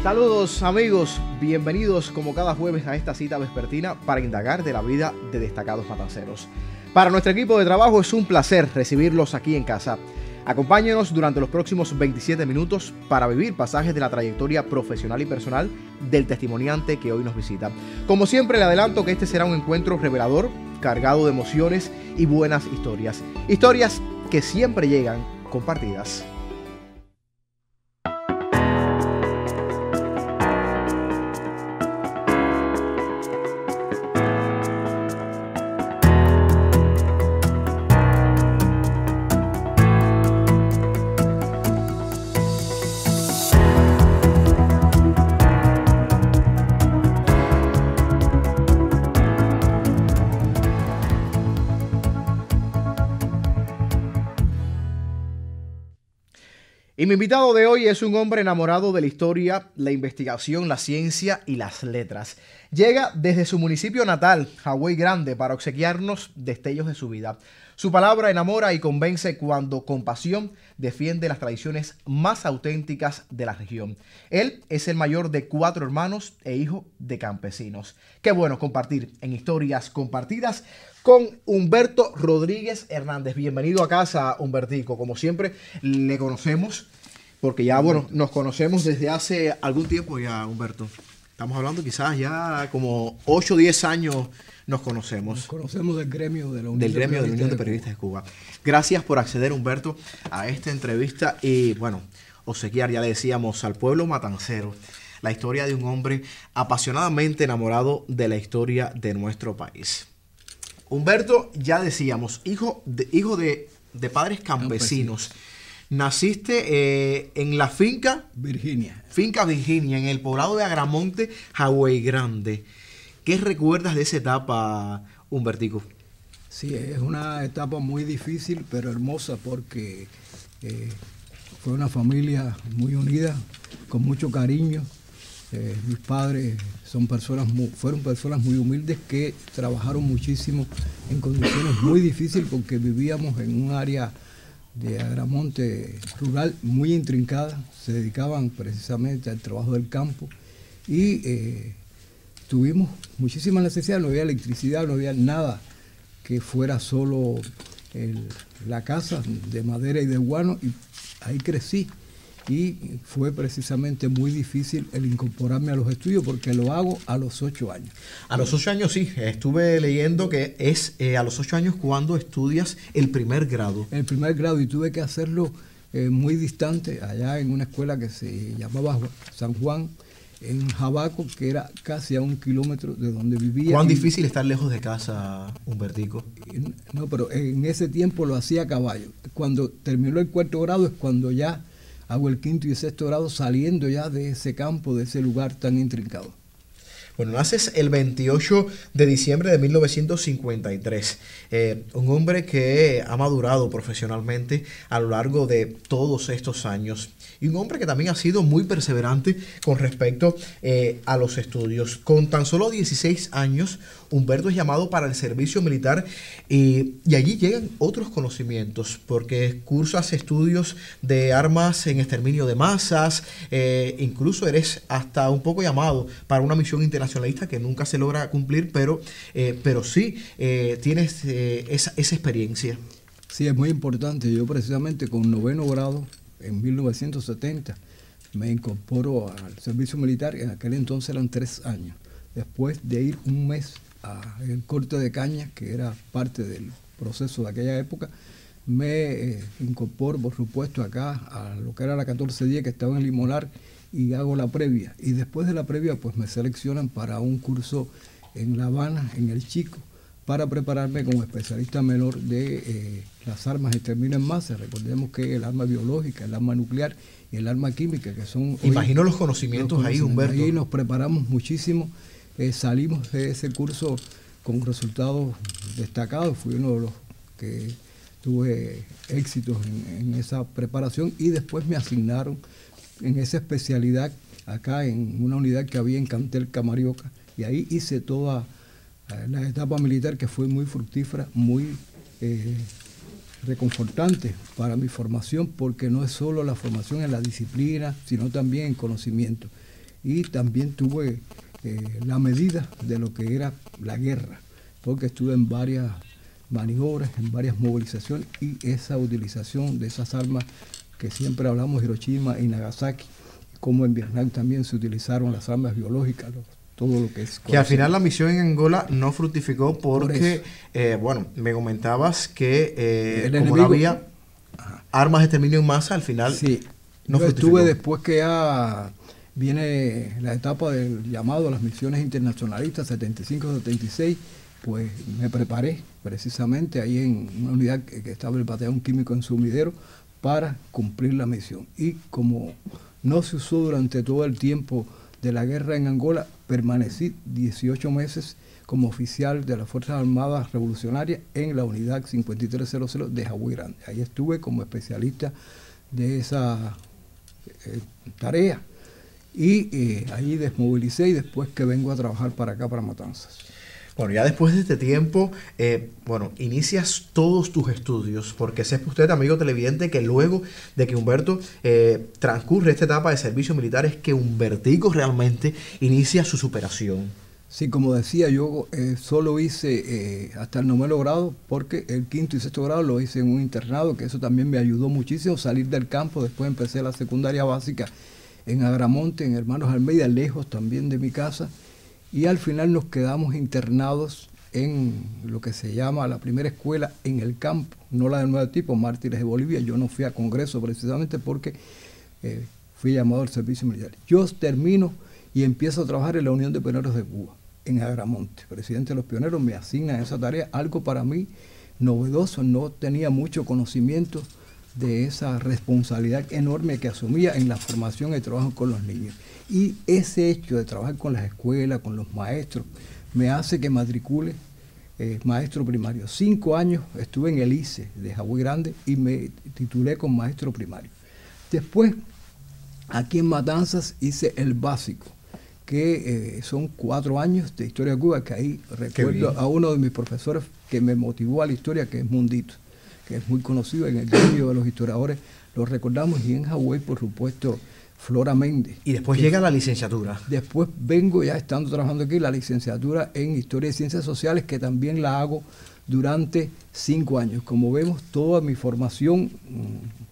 Saludos amigos, bienvenidos como cada jueves a esta cita vespertina para indagar de la vida de destacados matanceros. Para nuestro equipo de trabajo es un placer recibirlos aquí en casa. Acompáñenos durante los próximos 27 minutos para vivir pasajes de la trayectoria profesional y personal del testimoniante que hoy nos visita. Como siempre, le adelanto que este será un encuentro revelador, cargado de emociones y buenas historias. Historias que siempre llegan compartidas. Y mi invitado de hoy es un hombre enamorado de la historia, la investigación, la ciencia y las letras. Llega desde su municipio natal, Hawái Grande, para obsequiarnos destellos de su vida. Su palabra enamora y convence cuando con pasión defiende las tradiciones más auténticas de la región. Él es el mayor de 4 hermanos e hijo de campesinos. Qué bueno compartir en Historias Compartidas con Humberto Rodríguez Hernández. Bienvenido a casa, Humbertico. Como siempre, le conocemos, porque ya, bueno, nos conocemos desde hace algún tiempo ya, Humberto. Estamos hablando quizás ya como 8 o 10 años nos conocemos. Nos conocemos del gremio de la Unión de Periodistas de Cuba. Gracias por acceder, Humberto, a esta entrevista y, bueno, obsequiar, ya le decíamos, al pueblo matancero la historia de un hombre apasionadamente enamorado de la historia de nuestro país. Humberto, ya decíamos, hijo de padres campesinos. Naciste en la finca Virginia, en el poblado de Agramonte, Hawái Grande. ¿Qué recuerdas de esa etapa, Humbertico? Sí, es una etapa muy difícil, pero hermosa, porque fue una familia muy unida, con mucho cariño. Mis padres fueron personas muy humildes que trabajaron muchísimo en condiciones muy difíciles, porque vivíamos en un área de Agramonte rural muy intrincada. Se dedicaban precisamente al trabajo del campo y tuvimos muchísimas necesidades. No había electricidad, no había nada que fuera solo la casa de madera y de guano, y ahí crecí. Y fue precisamente muy difícil el incorporarme a los estudios, porque lo hago a los 8 años. A los 8 años, sí. Estuve leyendo que es a los 8 años cuando estudias el primer grado. El primer grado, y tuve que hacerlo muy distante, allá en una escuela que se llamaba San Juan, en Jabaco, que era casi a 1 kilómetro de donde vivía. ¿Cuán difícil estar lejos de casa, Humbertico? No, pero en ese tiempo lo hacía a caballo. Cuando terminó el 4º grado es cuando ya hago el 5º y 6º grado, saliendo ya de ese campo, de ese lugar tan intrincado. Bueno, naces el 28 de diciembre de 1953. Un hombre que ha madurado profesionalmente a lo largo de todos estos años. Y un hombre que también ha sido muy perseverante con respecto a los estudios. Con tan solo 16 años, Humberto es llamado para el servicio militar y allí llegan otros conocimientos, porque cursas estudios de armas en exterminio de masas, incluso eres hasta un poco llamado para una misión internacionalista que nunca se logra cumplir, pero sí tienes esa experiencia. Sí, es muy importante. Yo precisamente con 9º grado, en 1970, me incorporo al servicio militar. En aquel entonces eran 3 años. Después de ir un mes al corte de caña, que era parte del proceso de aquella época, me incorporo, por supuesto, acá a lo que era la 1410, que estaba en Limonar, y hago la previa. Y después de la previa, pues me seleccionan para un curso en La Habana, en El Chico, para prepararme como especialista menor de las armas de exterminio en masa. Recordemos que el arma biológica, el arma nuclear y el arma química, que son... Imagino los conocimientos ahí, Humberto. Ahí nos preparamos muchísimo. Salimos de ese curso con resultados destacados. Fui uno de los que tuve éxitos en esa preparación, y después me asignaron en esa especialidad acá en una unidad que había en Cantel, Camarioca, y ahí hice toda la etapa militar, que fue muy fructífera, muy reconfortante para mi formación, porque no es solo la formación en la disciplina, sino también en conocimiento. y también tuve la medida de lo que era la guerra, porque estuve en varias maniobras, en varias movilizaciones, y esa utilización de esas armas que siempre hablamos, Hiroshima y Nagasaki, como en Vietnam también se utilizaron las armas biológicas, todo lo que es... Que al final la misión en Angola no fructificó porque, bueno, me comentabas que como enemigo, no había armas de exterminio en masa, al final sí, no fructificó. Estuve después que ya viene la etapa del llamado a las misiones internacionalistas, 75-76, pues me preparé precisamente ahí en una unidad que estaba el batallón químico en Sumidero para cumplir la misión. Y como no se usó durante todo el tiempo de la guerra en Angola, permanecí 18 meses como oficial de las Fuerzas Armadas Revolucionarias en la unidad 5300 de Hawái Grande. Ahí estuve como especialista de esa tarea. Y ahí desmovilicé, y después que vengo a trabajar para acá, para Matanzas. Bueno, ya después de este tiempo, bueno, inicias todos tus estudios, porque sepa usted, amigo televidente, que luego de que Humberto transcurre esta etapa de servicio militar, es que Humbertico realmente inicia su superación. Sí, como decía, yo solo hice hasta el 9º grado, porque el 5º y 6º grado lo hice en un internado, que eso también me ayudó muchísimo, salir del campo. Después empecé la secundaria básica en Agramonte, en Hermanos Almeida, lejos también de mi casa. Y al final nos quedamos internados en lo que se llama la primera escuela en el campo, no la del nuevo tipo, Mártires de Bolivia. Yo no fui a Congreso precisamente porque fui llamado al servicio militar. Yo termino y empiezo a trabajar en la Unión de Pioneros de Cuba, en Agramonte. Presidente de los Pioneros me asigna esa tarea, algo para mí novedoso, no tenía mucho conocimiento de esa responsabilidad enorme que asumía en la formación y trabajo con los niños. Y ese hecho de trabajar con las escuelas, con los maestros, me hace que matricule maestro primario. 5 años estuve en el ICE de Hawái Grande y me titulé con maestro primario. Después, aquí en Matanzas hice el básico, que son 4 años de historia de Cuba, que ahí recuerdo a uno de mis profesores que me motivó a la historia, que es Mundito, que es muy conocido en el gremio de los historiadores, lo recordamos, y en Hawái, por supuesto, Flora Méndez. Y después llega la licenciatura. Después vengo, ya estando trabajando aquí, la licenciatura en Historia y Ciencias Sociales, que también la hago durante 5 años. Como vemos, toda mi formación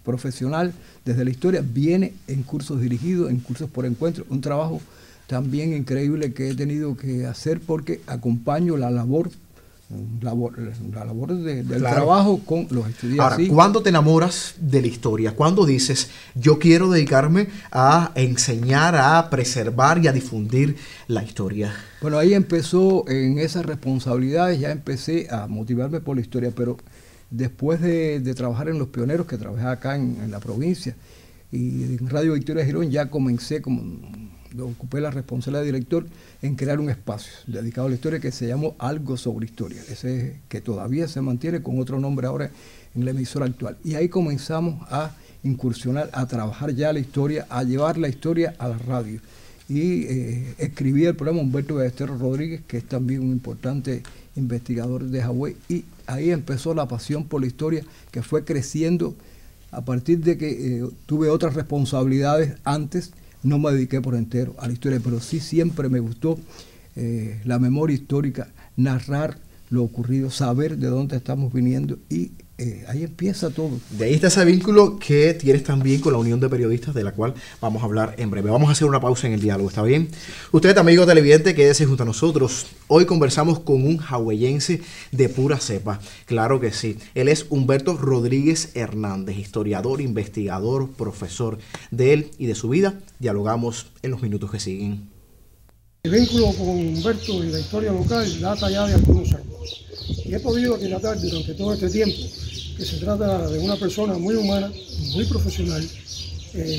profesional desde la historia viene en cursos dirigidos, en cursos por encuentro, un trabajo también increíble que he tenido que hacer porque acompaño la labor del trabajo con los estudiantes. Ahora, ¿cuándo te enamoras de la historia? ¿Cuándo dices, yo quiero dedicarme a enseñar, a preservar y a difundir la historia? Bueno, ahí empezó, en esas responsabilidades, ya empecé a motivarme por la historia, pero después de trabajar en Los Pioneros, que trabajé acá en la provincia, y en Radio Victoria de Girón, ya comencé ocupé la responsabilidad de director en crear un espacio dedicado a la historia que se llamó Algo sobre Historia, ese que todavía se mantiene con otro nombre ahora en la emisora actual. Y ahí comenzamos a incursionar, a trabajar ya la historia, a llevar la historia a la radio. Y escribí el programa Humberto Ballesteros Rodríguez, que es también un importante investigador de Hawái, y ahí empezó la pasión por la historia, que fue creciendo a partir de que tuve otras responsabilidades antes. No me dediqué por entero a la historia, pero sí siempre me gustó la memoria histórica, narrar lo ocurrido, saber de dónde estamos viniendo, y ahí empieza todo. De ahí está ese vínculo que tienes también con la Unión de Periodistas, de la cual vamos a hablar en breve. Vamos a hacer una pausa en el diálogo, ¿está bien? Usted, amigo televidente, quédese junto a nosotros. Hoy conversamos con un hawaiense de pura cepa. Claro que sí. Él es Humberto Rodríguez Hernández, historiador, investigador, profesor. De él y de su vida dialogamos en los minutos que siguen. El vínculo con Humberto y la historia local data ya de algunos años. Y he podido dilatar durante todo este tiempo que se trata de una persona muy humana, muy profesional,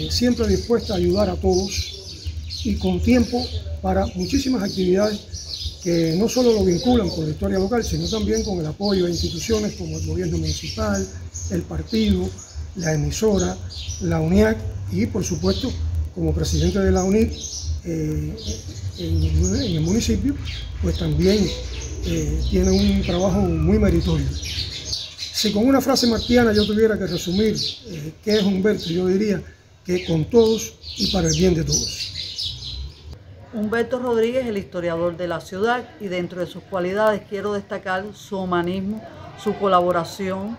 siempre dispuesta a ayudar a todos y con tiempo para muchísimas actividades que no solo lo vinculan con la historia local, sino también con el apoyo a instituciones como el gobierno municipal, el partido, la emisora, la UNIAC y, por supuesto, como presidente de la UNIC en el municipio, pues también tiene un trabajo muy meritorio. Si con una frase martiana yo tuviera que resumir qué es Humberto, yo diría que con todos y para el bien de todos. Humberto Rodríguez es el historiador de la ciudad y dentro de sus cualidades quiero destacar su humanismo, su colaboración,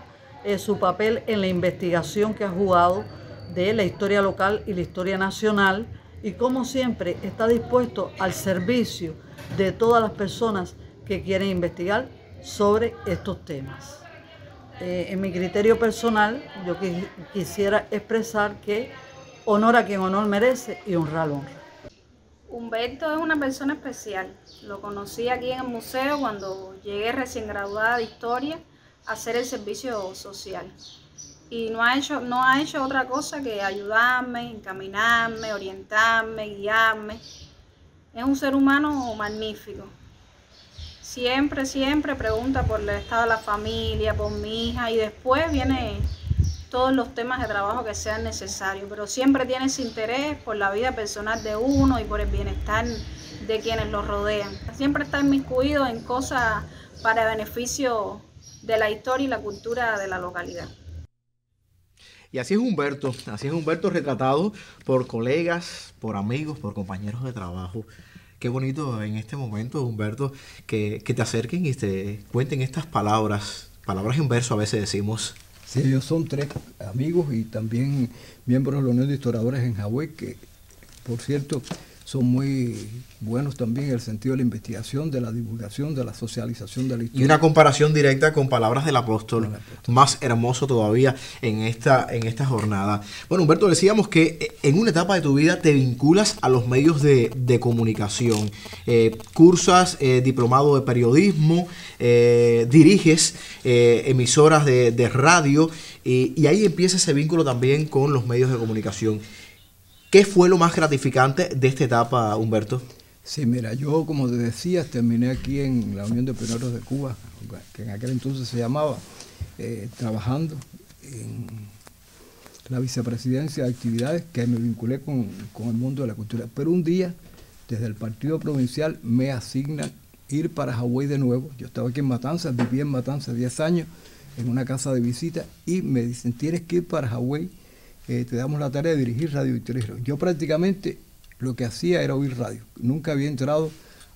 su papel en la investigación que ha jugado de la historia local y la historia nacional y como siempre está dispuesto al servicio de todas las personas que quieren investigar sobre estos temas. En mi criterio personal, yo quisiera expresar que honor a quien honor merece y honra al honra. Humberto es una persona especial. Lo conocí aquí en el museo cuando llegué recién graduada de Historia a hacer el servicio social. Y no ha hecho otra cosa que ayudarme, encaminarme, orientarme, guiarme. Es un ser humano magnífico. Siempre pregunta por el estado de la familia, por mi hija y después viene todos los temas de trabajo que sean necesarios, pero siempre tiene ese interés por la vida personal de uno y por el bienestar de quienes lo rodean. Siempre está inmiscuido en cosas para beneficio de la historia y la cultura de la localidad. Y así es Humberto retratado por colegas, por amigos, por compañeros de trabajo. Qué bonito en este momento, Humberto, que te acerquen y te cuenten estas palabras en verso a veces decimos. Sí, ellos son 3 amigos y también miembros de la Unión de Historiadores en Hawái, que por cierto son muy buenos también en el sentido de la investigación, de la divulgación, de la socialización de la historia. Y una comparación directa con palabras del apóstol, más hermoso todavía en esta jornada. Bueno, Humberto, decíamos que en una etapa de tu vida te vinculas a los medios de comunicación, cursas diplomado de periodismo, diriges emisoras de radio y ahí empieza ese vínculo también con los medios de comunicación. ¿Qué fue lo más gratificante de esta etapa, Humberto? Sí, mira, yo como te decía, terminé aquí en la Unión de Pioneros de Cuba, que en aquel entonces se llamaba, trabajando en la vicepresidencia de actividades, que me vinculé con el mundo de la cultura. Pero un día, desde el partido provincial, me asignan ir para Hawái de nuevo. Yo estaba aquí en Matanzas, viví en Matanzas 10 años, en una casa de visita, y me dicen, tienes que ir para Hawái. Te damos la tarea de dirigir Radio Victoria Girón. Yo prácticamente lo que hacía era oír radio. Nunca había entrado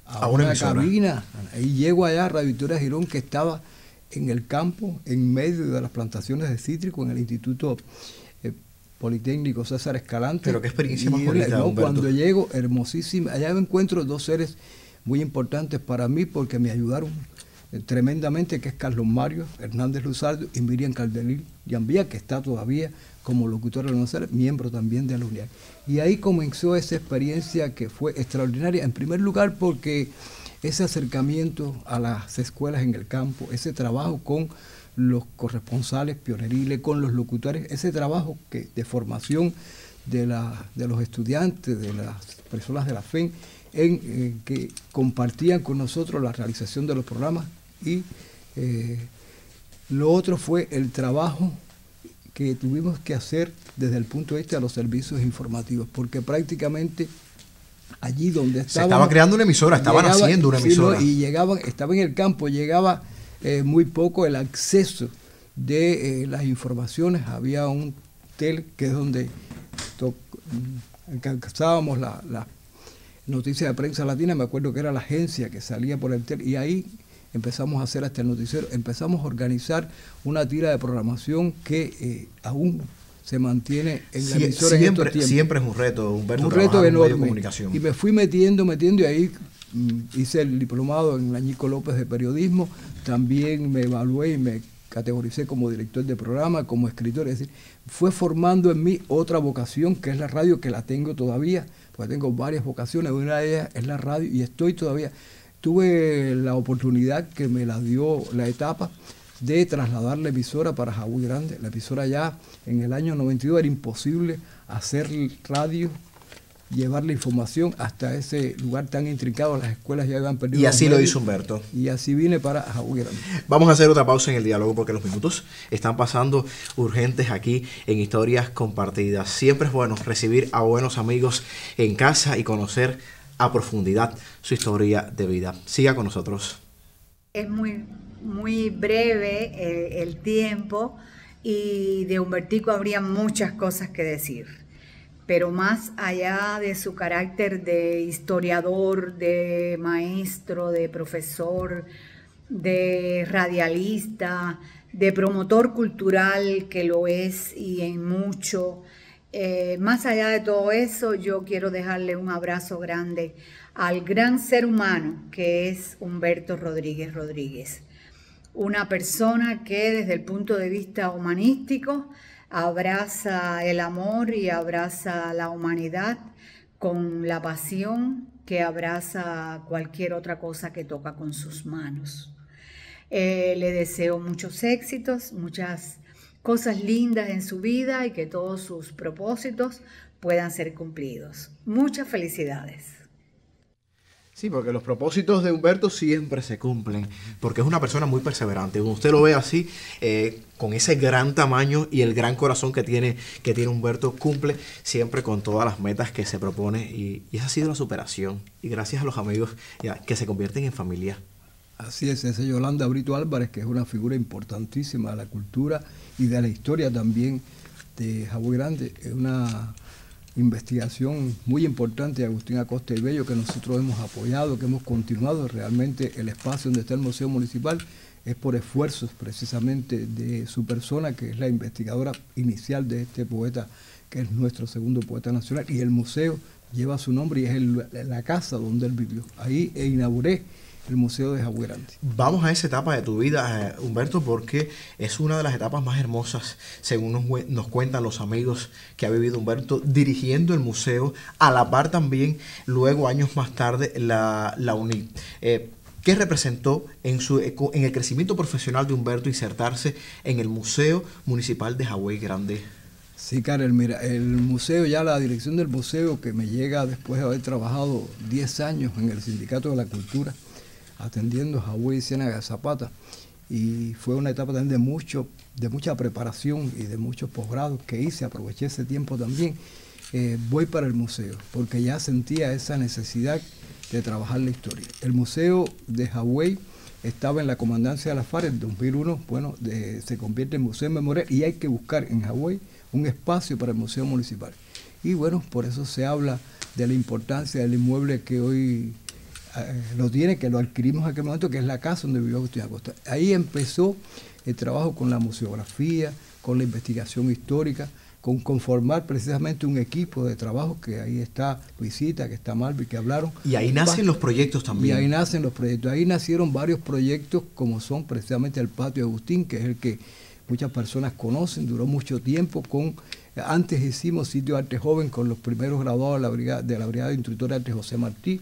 a una cabina. Ahí llego allá a Radio Victoria Girón, que estaba en el campo, en medio de las plantaciones de cítrico, en el Instituto Politécnico César Escalante. Pero qué experiencia más bonita, Humberto. Cuando llego, hermosísima. Allá me encuentro 2 seres muy importantes para mí porque me ayudaron tremendamente, que es Carlos Mario Hernández Luzardo y Miriam Calderil Yambía, que está todavía como locutora de Nosotros, miembro también de la UNIAC. Y ahí comenzó esa experiencia que fue extraordinaria, en primer lugar porque ese acercamiento a las escuelas en el campo, ese trabajo con los corresponsales pioneriles, con los locutores, ese trabajo de formación de los estudiantes, de las personas de la FEN, que compartían con nosotros la realización de los programas. Y lo otro fue el trabajo que tuvimos que hacer desde el punto de vista de los servicios informativos, porque prácticamente allí donde estaban... Se estaba creando una emisora, estaban haciendo una emisora. Sí, y estaba en el campo, llegaba muy poco el acceso de las informaciones. Había un tel que es donde alcanzábamos la noticia de prensa latina, me acuerdo que era la agencia que salía por el tel, y ahí empezamos a hacer hasta el noticiero, empezamos a organizar una tira de programación que aún se mantiene en la emisora en estos tiempos. Siempre es un reto, Humberto, un reto enorme. De comunicación. Y me fui metiendo y ahí hice el diplomado en la Ñico López de periodismo, también me evalué y me categoricé como director de programa, como escritor, es decir, fue formando en mí otra vocación que es la radio, que la tengo todavía, porque tengo varias vocaciones, una de ellas es la radio y estoy todavía. Tuve la oportunidad que me la dio la etapa de trasladar la emisora para Hawái Grande. La emisora ya en el año 92 era imposible hacer radio, llevar la información hasta ese lugar tan intrincado. Las escuelas ya habían perdido. Y así lo hizo Humberto. Y así vine para Hawái Grande. Vamos a hacer otra pausa en el diálogo porque los minutos están pasando urgentes aquí en Historias Compartidas. Siempre es bueno recibir a buenos amigos en casa y conocer a profundidad su historia de vida. Siga con nosotros. Es muy breve el tiempo y de Humbertico habría muchas cosas que decir. pero más allá de su carácter de historiador, de maestro, de profesor, de radialista, de promotor cultural, que lo es y en mucho, más allá de todo eso, yo quiero dejarle un abrazo grande al gran ser humano que es Humberto Rodríguez Rodríguez. Una persona que desde el punto de vista humanístico abraza el amor y abraza la humanidad con la pasión que abraza cualquier otra cosa que toca con sus manos. Le deseo muchos éxitos, muchas cosas lindas en su vida y que todos sus propósitos puedan ser cumplidos. Muchas felicidades. Sí, porque los propósitos de Humberto siempre se cumplen, porque es una persona muy perseverante. Cuando usted lo ve así, con ese gran tamaño y el gran corazón que tiene Humberto, cumple siempre con todas las metas que se propone y esa ha sido la superación. Y gracias a los amigos que se convierten en familia. Así es, esa Yolanda Brito Álvarez, que es una figura importantísima de la cultura y de la historia también de Jagüey Grande. Es una investigación muy importante de Agustín Acosta y Bello que nosotros hemos apoyado, que hemos continuado. Realmente el espacio donde está el Museo Municipal es por esfuerzos precisamente de su persona, que es la investigadora inicial de este poeta, que es nuestro segundo poeta nacional, y el museo lleva su nombre y es la casa donde él vivió. Ahí inauguré el Museo de Jagüey Grande. Vamos a esa etapa de tu vida, Humberto, porque es una de las etapas más hermosas, según nos cuentan los amigos que ha vivido Humberto, dirigiendo el museo, a la par también, luego años más tarde, la UNIT. ¿Qué representó en el crecimiento profesional de Humberto insertarse en el Museo Municipal de Jagüey Grande? Sí, Karel, mira, el museo, ya la dirección del museo, que me llega después de haber trabajado 10 años en el Sindicato de la Cultura, atendiendo a Jagüey y Ciénaga de Zapata, y fue una etapa también de mucha preparación y de muchos posgrados que hice, aproveché ese tiempo también. Voy para el museo, porque ya sentía esa necesidad de trabajar la historia. El Museo de Jagüey estaba en la comandancia de la FARC en 2001, bueno, se convierte en Museo Memorial y hay que buscar en Jagüey un espacio para el Museo Municipal. Y bueno, por eso se habla de la importancia del inmueble que hoy lo tiene, que lo adquirimos en aquel momento, que es la casa donde vivió Agustín Acosta. Ahí empezó el trabajo con la museografía, con la investigación histórica, con conformar precisamente un equipo de trabajo, que ahí está Luisita, que está Malvi, que hablaron. Y ahí nacen los proyectos también. Y ahí nacen los proyectos. Ahí nacieron varios proyectos, como son precisamente el Patio de Agustín, que es el que muchas personas conocen, duró mucho tiempo. Antes hicimos Sitio de Arte Joven con los primeros graduados de la Brigada de Instructores de Arte José Martí,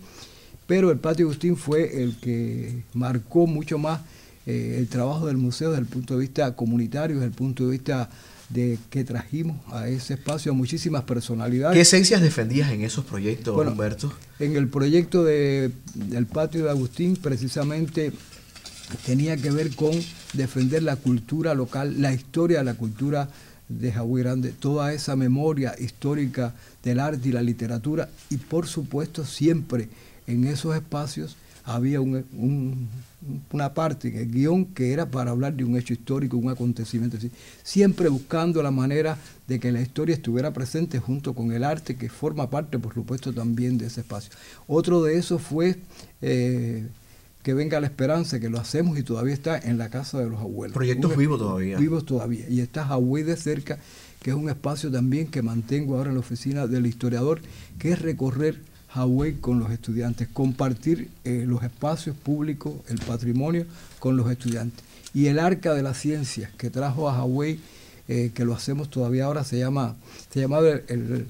pero el Patio de Agustín fue el que marcó mucho más el trabajo del museo desde el punto de vista comunitario, desde el punto de vista de que trajimos a ese espacio a muchísimas personalidades. ¿Qué esencias defendías en esos proyectos, Humberto? En el proyecto del Patio de Agustín precisamente tenía que ver con defender la cultura local, la historia de la cultura de Jagüey Grande, toda esa memoria histórica del arte y la literatura, y por supuesto siempre en esos espacios había una parte en el guión que era para hablar de un hecho histórico, un acontecimiento así, siempre buscando la manera de que la historia estuviera presente junto con el arte, que forma parte, por supuesto, también de ese espacio. Otro de esos fue Que Venga la Esperanza, que lo hacemos y todavía está en la Casa de los Abuelos. Proyectos vivos todavía. Vivos todavía. Y está Jagüey de cerca, que es un espacio también que mantengo ahora en la oficina del historiador, que es recorrer Jagüey con los estudiantes, compartir los espacios públicos, el patrimonio con los estudiantes. Y el Arca de las Ciencias que trajo a Jagüey, que lo hacemos todavía ahora, se llamaba el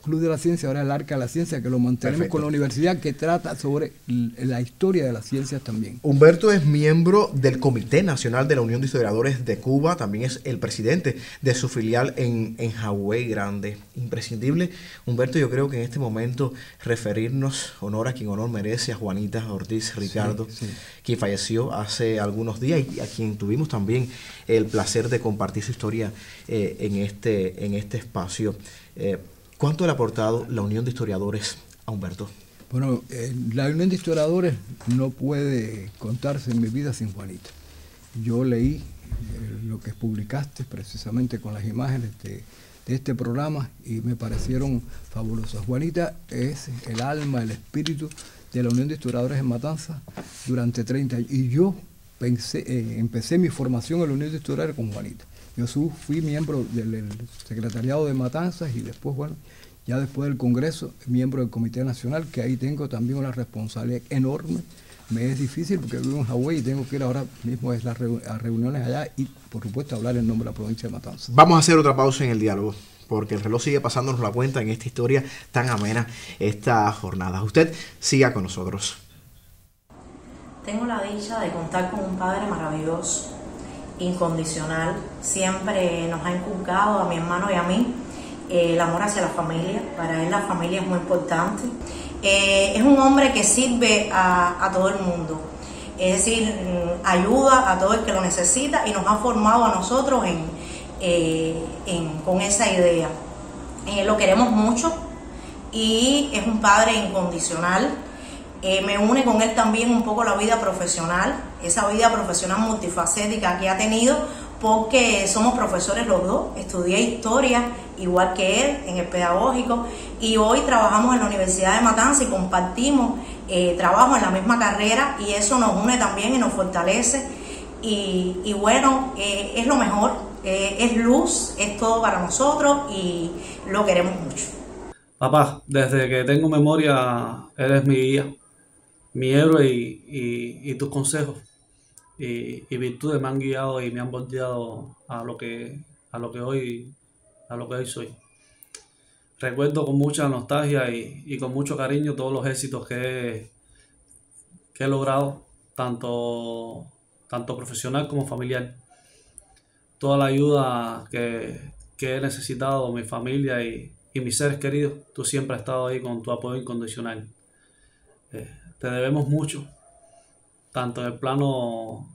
Club de la Ciencia, ahora el Arca de la Ciencia, que lo mantenemos. Perfecto. Con la universidad, que trata sobre la historia de las ciencias también. Humberto es miembro del Comité Nacional de la Unión de Historiadores de Cuba, también es el presidente de su filial en Jagüey Grande. Imprescindible, Humberto, yo creo que en este momento referirnos, honor a quien honor merece, a Juanita Ortiz Ricardo, sí. Quien falleció hace algunos días y a quien tuvimos también el placer de compartir su historia en este espacio. ¿Cuánto le ha aportado la Unión de Historiadores a Humberto? Bueno, la Unión de Historiadores no puede contarse en mi vida sin Juanita. Yo leí lo que publicaste precisamente con las imágenes de este programa y me parecieron fabulosas. Juanita es el alma, el espíritu de la Unión de Historiadores en Matanzas durante 30 años. Y yo empecé mi formación en la Unión de Historiadores con Juanita. Yo fui miembro del secretariado de Matanzas y después, bueno, ya después del Congreso, miembro del Comité Nacional, que ahí tengo también una responsabilidad enorme. Me es difícil porque vivo en Hawái y tengo que ir ahora mismo a reuniones allá y, por supuesto, hablar en nombre de la provincia de Matanzas. Vamos a hacer otra pausa en el diálogo, porque el reloj sigue pasándonos la cuenta en esta historia tan amena, esta jornada. Usted siga con nosotros. Tengo la dicha de contar con un padre maravilloso, incondicional. Siempre nos ha inculcado a mi hermano y a mí el amor hacia la familia. Para él la familia es muy importante. Es un hombre que sirve a todo el mundo, es decir, ayuda a todo el que lo necesita y nos ha formado a nosotros con esa idea. Lo queremos mucho y es un padre incondicional. Me une con él también un poco la vida profesional, esa vida profesional multifacética que ha tenido, porque somos profesores los dos. Estudié historia igual que él en el pedagógico y hoy trabajamos en la Universidad de Matanzas y compartimos trabajo en la misma carrera, y eso nos une también y nos fortalece y bueno, es lo mejor, es luz, es todo para nosotros y lo queremos mucho. Papá, desde que tengo memoria eres mi guía, mi héroe y tus consejos y virtudes me han guiado y me han moldeado a lo que hoy soy. Recuerdo con mucha nostalgia y con mucho cariño todos los éxitos que he logrado, tanto profesional como familiar. Toda la ayuda que he necesitado, mi familia y mis seres queridos, tú siempre has estado ahí con tu apoyo incondicional. Te debemos mucho, tanto en el plano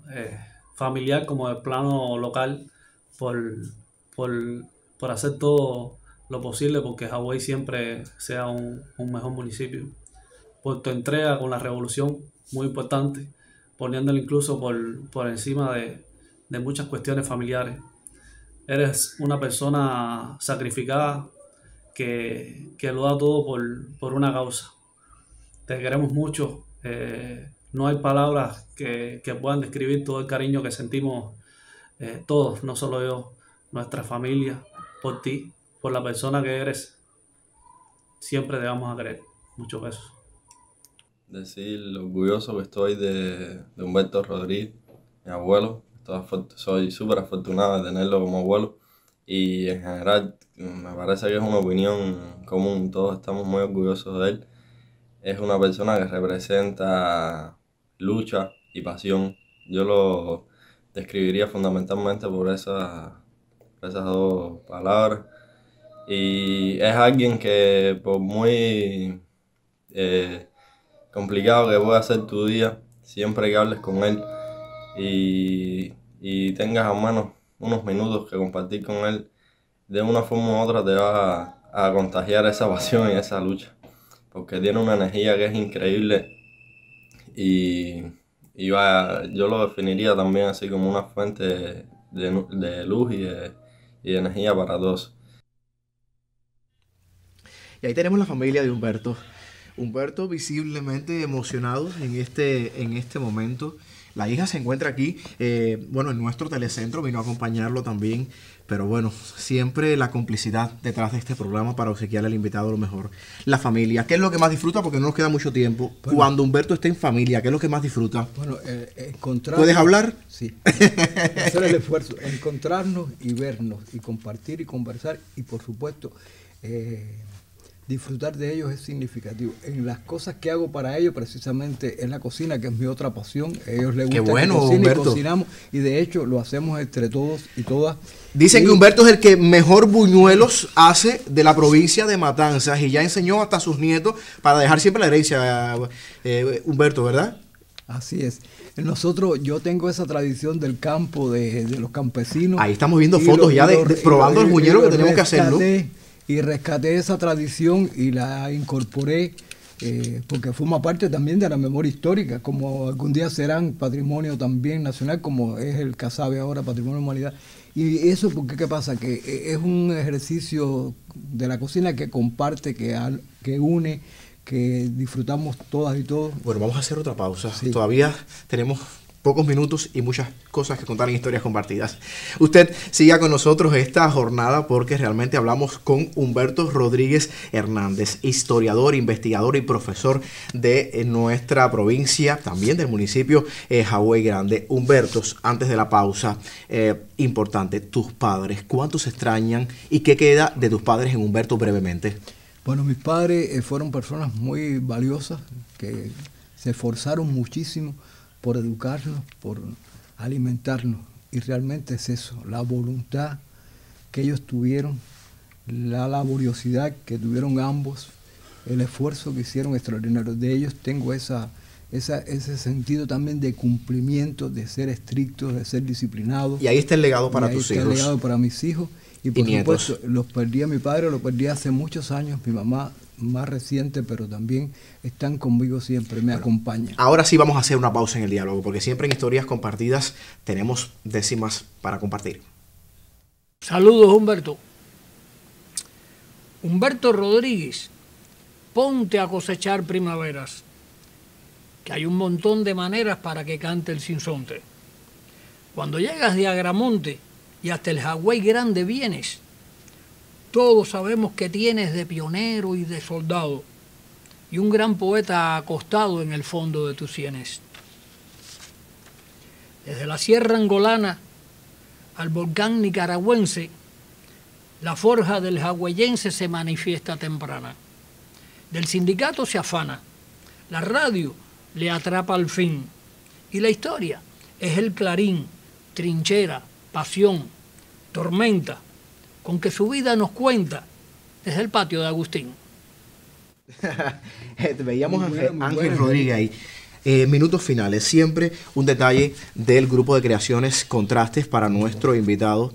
familiar como en el plano local, por hacer todo lo posible porque Hawái siempre sea un mejor municipio. Por tu entrega con la revolución, muy importante, poniéndolo incluso por encima de muchas cuestiones familiares. Eres una persona sacrificada que lo da todo por una causa. Te queremos mucho. No hay palabras que puedan describir todo el cariño que sentimos todos, no solo yo, nuestra familia, por ti, por la persona que eres. Siempre te vamos a querer. Muchos besos. Decir lo orgulloso que estoy de Humberto Rodríguez, mi abuelo. Soy súper afortunado de tenerlo como abuelo y en general me parece que es una opinión común, todos estamos muy orgullosos de él. Es una persona que representa lucha y pasión. Yo lo describiría fundamentalmente por esas dos palabras. Y es alguien que por muy complicado que pueda ser tu día, siempre que hables con él y tengas al menos unos minutos que compartir con él, de una forma u otra te va a contagiar esa pasión y esa lucha, porque tiene una energía que es increíble y yo lo definiría también así como una fuente de luz y de energía para todos. Y ahí tenemos la familia de Humberto. Humberto visiblemente emocionado en este momento. La hija se encuentra aquí, en nuestro telecentro, vino a acompañarlo también. Pero bueno, siempre la complicidad detrás de este programa para obsequiarle al invitado lo mejor. La familia, ¿qué es lo que más disfruta? Porque no nos queda mucho tiempo. Bueno, cuando Humberto esté en familia, ¿qué es lo que más disfruta? Bueno, encontrar... ¿Puedes hablar? Sí. Hacer el esfuerzo, encontrarnos y vernos y compartir y conversar y por supuesto... disfrutar de ellos es significativo. En las cosas que hago para ellos, precisamente en la cocina, que es mi otra pasión, a ellos les gusta que cocine y cocinamos, y de hecho lo hacemos entre todos y todas. Dicen que Humberto es el que mejor buñuelos hace de la provincia de Matanzas y ya enseñó hasta a sus nietos para dejar siempre la herencia, Humberto, ¿verdad? Así es. Yo tengo esa tradición del campo, de los campesinos. Ahí estamos viendo fotos probando el buñuelo que tenemos que hacerlo. Y rescaté esa tradición y la incorporé porque forma parte también de la memoria histórica, como algún día serán patrimonio también nacional, como es el Casabe ahora, Patrimonio de la Humanidad. Y eso, porque ¿qué pasa? Que es un ejercicio de la cocina que comparte, que une, que disfrutamos todas y todos. Bueno, vamos a hacer otra pausa. Sí. Todavía tenemos pocos minutos y muchas cosas que contar en historias compartidas. Usted siga con nosotros esta jornada porque realmente hablamos con Humberto Rodríguez Hernández, historiador, investigador y profesor de nuestra provincia, también del municipio Hawái Grande. Humberto, antes de la pausa, importante, tus padres, ¿cuántos extrañan y qué queda de tus padres en Humberto brevemente? Bueno, mis padres fueron personas muy valiosas que se esforzaron muchísimo por educarnos, por alimentarnos. Y realmente es eso, la voluntad que ellos tuvieron, la laboriosidad que tuvieron ambos, el esfuerzo que hicieron extraordinario. De ellos tengo ese sentido también de cumplimiento, de ser estrictos, de ser disciplinados. Y ahí está el legado para tus hijos. Ahí está el legado para mis hijos. Y por supuesto, los perdí a mi padre, lo perdí hace muchos años, mi mamá más reciente, pero también están conmigo siempre, me acompañan. Ahora sí vamos a hacer una pausa en el diálogo, porque siempre en historias compartidas tenemos décimas para compartir. Saludos, Humberto. Humberto Rodríguez, ponte a cosechar primaveras, que hay un montón de maneras para que cante el sinsonte. Cuando llegas de Agramonte y hasta el Hawái Grande vienes, todos sabemos que tienes de pionero y de soldado, y un gran poeta acostado en el fondo de tus sienes. Desde la Sierra Angolana al volcán nicaragüense, la forja del hawaiense se manifiesta temprana. Del sindicato se afana, la radio le atrapa al fin, y la historia es el clarín, trinchera, pasión, tormenta, con que su vida nos cuenta desde el patio de Agustín. Veíamos a Ángel Rodríguez ahí. Minutos finales, siempre un detalle del grupo de creaciones Contrastes para nuestro invitado,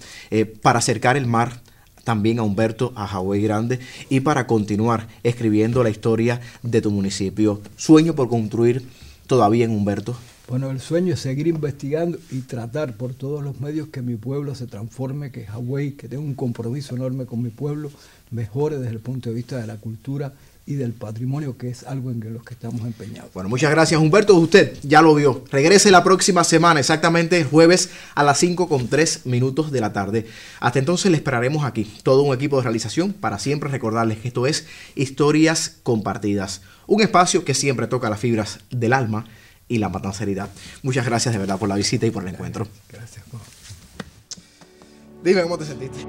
para acercar el mar también a Humberto, a Hawái Grande, y para continuar escribiendo la historia de tu municipio. ¿Sueño por construir todavía en Humberto? Bueno, el sueño es seguir investigando y tratar por todos los medios que mi pueblo se transforme, que Hawái, que tenga un compromiso enorme con mi pueblo, mejore desde el punto de vista de la cultura y del patrimonio, que es algo en lo que estamos empeñados. Bueno, muchas gracias, Humberto. Usted ya lo vio. Regrese la próxima semana, exactamente el jueves a las 5:03 de la tarde. Hasta entonces le esperaremos aquí, todo un equipo de realización, para siempre recordarles que esto es Historias Compartidas, un espacio que siempre toca las fibras del alma y la matanceridad. Muchas gracias de verdad por la visita y por el encuentro. Gracias. Dime cómo te sentiste.